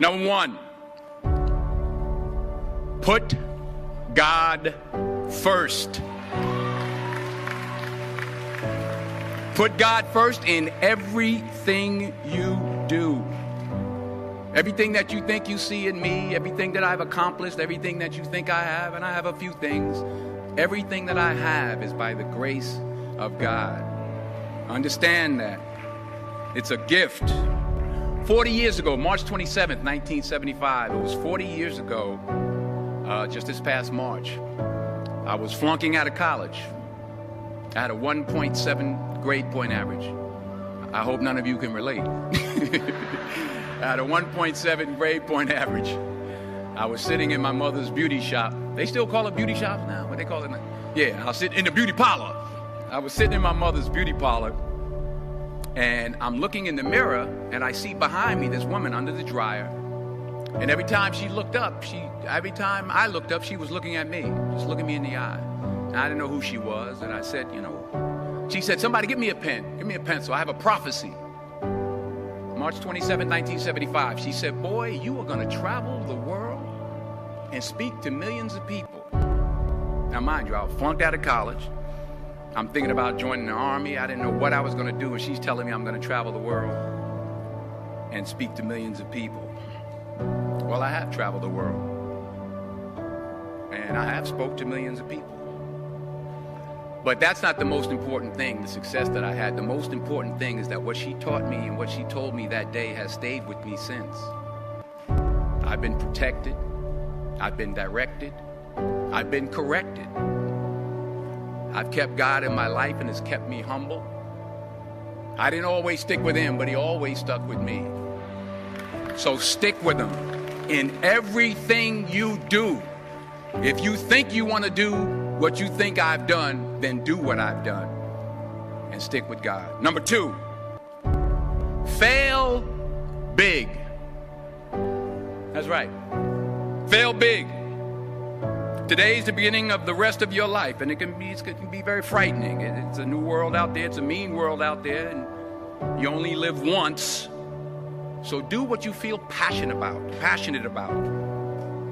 Number one, put God first. Put God first in everything you do. Everything that you think you see in me, everything that I've accomplished, everything that you think I have, and I have a few things, everything that I have is by the grace of God. Understand that. It's a gift. 40 years ago, March 27th, 1975, it was 40 years ago, just this past March, I was flunking out of college. I had a 1.7 grade point average. I hope none of you can relate. I had a 1.7 grade point average. I was sitting in my mother's beauty shop. They still call it beauty shops now? What they call it now? Yeah, I'll sit in the beauty parlor. I was sitting in my mother's beauty parlor, and I'm looking in the mirror, and I see behind me this woman under the dryer. And every time she looked up, every time I looked up, she was looking at me, just looking me in the eye. And I didn't know who she was, and I said, she said, somebody give me a pen, give me a pencil, I have a prophecy. March 27, 1975, she said, boy, you are going to travel the world and speak to millions of people. Now, mind you, I was flunked out of college. I'm thinking about joining the Army. I didn't know what I was going to do, and she's telling me I'm going to travel the world and speak to millions of people. Well, I have traveled the world, and I have spoke to millions of people. But that's not the most important thing, the success that I had. The most important thing is that what she taught me and what she told me that day has stayed with me since. I've been protected. I've been directed. I've been corrected. I've kept God in my life, and it's kept me humble. I didn't always stick with him, but he always stuck with me. So stick with him in everything you do. If you think you want to do what you think I've done, then do what I've done and stick with God. Number two, fail big. That's right. Fail big. Today's the beginning of the rest of your life, and it can be very frightening. It's a new world out there. It's a mean world out there, and you only live once. So do what you feel passionate about.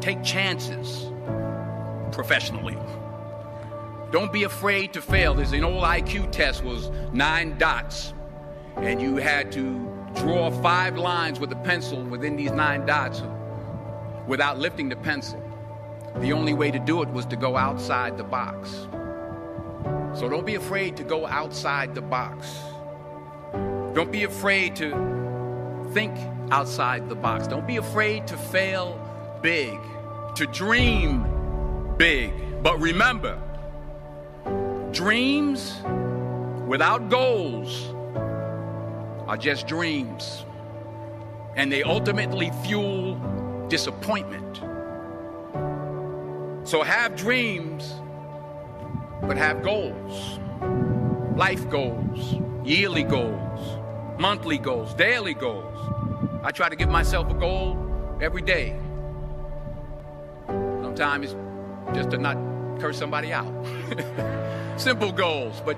Take chances professionally. Don't be afraid to fail. There's an old IQ test, was 9 dots, and you had to draw 5 lines with a pencil within these 9 dots without lifting the pencil. The only way to do it was to go outside the box. So don't be afraid to go outside the box. Don't be afraid to think outside the box. Don't be afraid to fail big, to dream big. But remember, dreams without goals are just dreams, and they ultimately fuel disappointment. So have dreams, but have goals. Life goals, yearly goals, monthly goals, daily goals. I try to give myself a goal every day. Sometimes it's just to not curse somebody out. Simple goals, but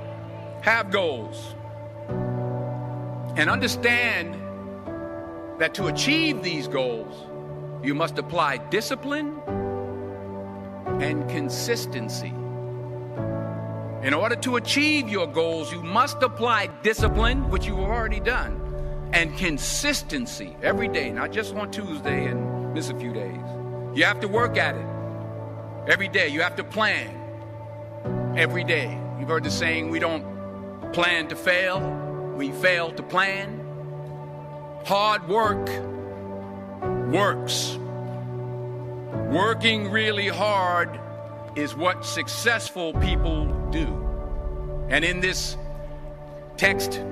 have goals. And understand that to achieve these goals, you must apply discipline and consistency. In order to achieve your goals, you must apply discipline, which you've already done, and consistency every day, not just on Tuesday and miss a few days. You have to work at it every day. You have to plan every day. You've heard the saying, we don't plan to fail, we fail to plan. Hard work works. Working really hard is what successful people do. And in this text,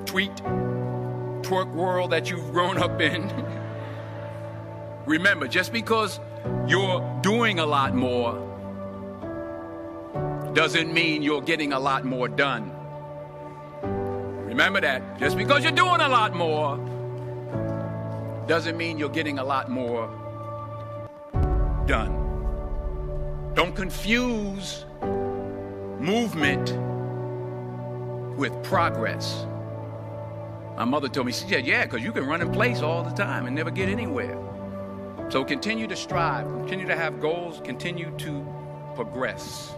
tweet, twerk world that you've grown up in, remember, just because you're doing a lot more doesn't mean you're getting a lot more done. Remember that. Just because you're doing a lot more doesn't mean you're getting a lot more done. Don't confuse movement with progress. My mother told me, she said, yeah, because you can run in place all the time and never get anywhere. So continue to strive, continue to have goals, continue to progress.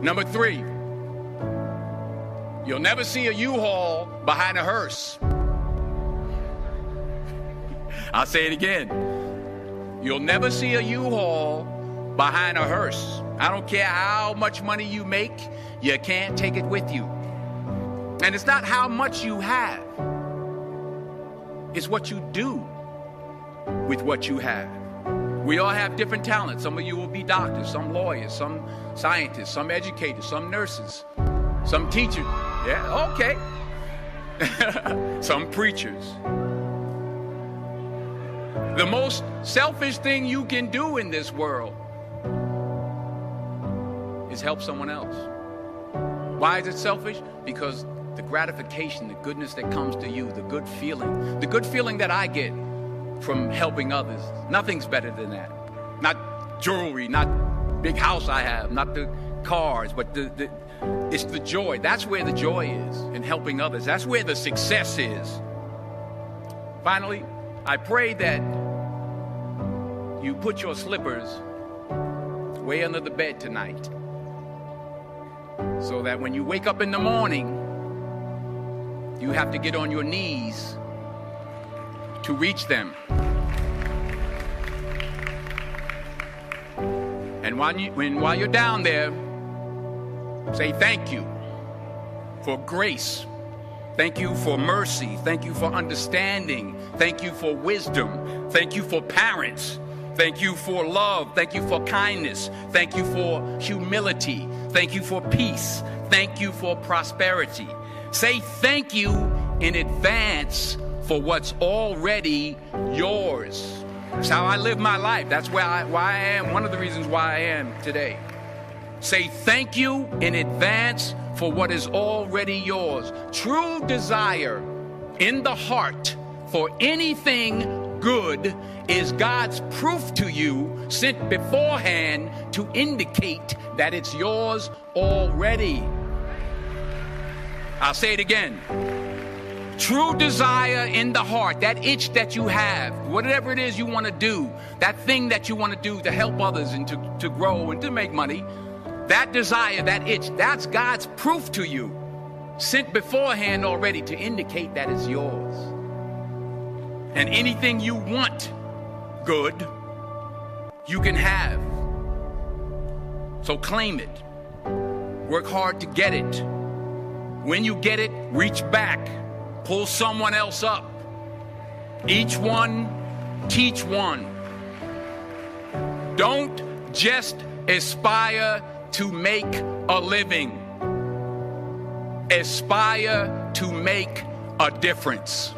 Number 3, you'll never see a U-Haul behind a hearse. I'll say it again. You'll never see a U-Haul behind a hearse. I don't care how much money you make, you can't take it with you. And it's not how much you have. It's what you do with what you have. We all have different talents. Some of you will be doctors, some lawyers, some scientists, some educators, some nurses, some teachers. Yeah, okay. Some preachers. The most selfish thing you can do in this world is help someone else. Why is it selfish? Because the gratification, the goodness that comes to you, the good feeling that I get from helping others, nothing's better than that. Not jewelry, not big house I have, not the cars, but it's the joy. That's where the joy is, in helping others. That's where the success is. Finally, I pray that you put your slippers way under the bed tonight, so that when you wake up in the morning, you have to get on your knees to reach them. And while you're down there, say thank you for grace. Thank you for mercy. Thank you for understanding. Thank you for wisdom. Thank you for parents. Thank you for love. Thank you for kindness. Thank you for humility. Thank you for peace. Thank you for prosperity. Say thank you in advance for what's already yours. That's how I live my life. That's why I am. One of the reasons why I am today. Say thank you in advance for what is already yours. True desire in the heart for anything good is God's proof to you, sent beforehand to indicate that it's yours already. I'll say it again. True desire in the heart, that itch that you have, whatever it is you want to do, that thing that you want to do to help others and to grow and to make money, that desire, that itch, that's God's proof to you, sent beforehand already to indicate that it's yours. And anything you want good, you can have. So claim it. Work hard to get it. When you get it, reach back. Pull someone else up. Each one, teach one. Don't just aspire to make a living. Aspire to make a difference.